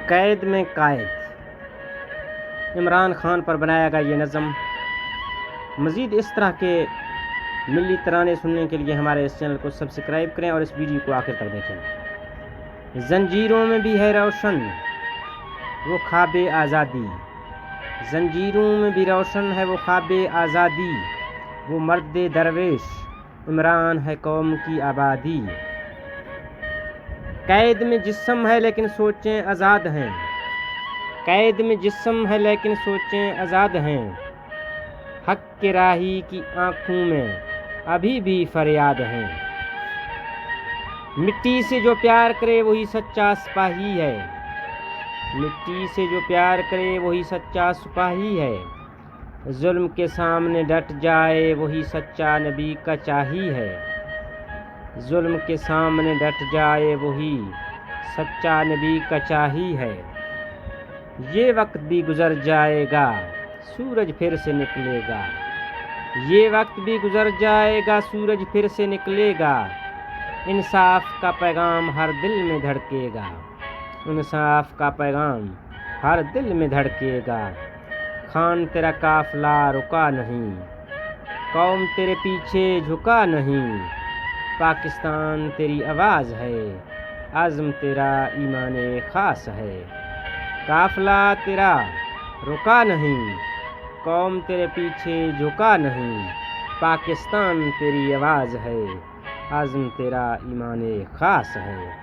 قید میں قائد عمران خان پر بنایا گیا یہ نظم۔ مزید اس طرح کے ملی ترانے سننے کے لیے ہمارے اس چینل کو سبسکرائب کریں اور اس ویڈیو کو آخر تک دیکھیں۔ زنجیروں میں بھی ہے روشن وہ خواب آزادی، زنجیروں میں بھی روشن ہے وہ خواب آزادی، وہ مرد درویش عمران ہے قوم کی آبادی۔ قید میں جسم ہے لیکن سوچیں آزاد ہیں، قید میں جسم ہے لیکن سوچیں آزاد ہیں، حق کے راہی کی آنکھوں میں ابھی بھی فریاد ہیں۔ مٹی سے جو پیار کرے وہی سچا سپاہی ہے، مٹی سے جو پیار کرے وہی سچا سپاہی ہے، ظلم کے سامنے ڈٹ جائے وہی سچا نبی کا چاہی ہے، ظلم کے سامنے ڈٹ جائے وہی سچا نبی کا چاہی ہے۔ یہ وقت بھی گزر جائے گا سورج پھر سے نکلے گا، یہ وقت بھی گزر جائے گا سورج پھر سے نکلے گا، انصاف کا پیغام ہر دل میں دھڑکے گا، انصاف کا پیغام ہر دل میں دھڑکے گا۔ خان تیرا قافلہ رکا نہیں، قوم تیرے پیچھے جھکا نہیں، پاکستان تیری آواز ہے، عزم تیرا ایمان خاص ہے۔ قافلہ تیرا رکا نہیں، قوم تیرے پیچھے جھکا نہیں، پاکستان تیری آواز ہے، عزم تیرا ایمان خاص ہے۔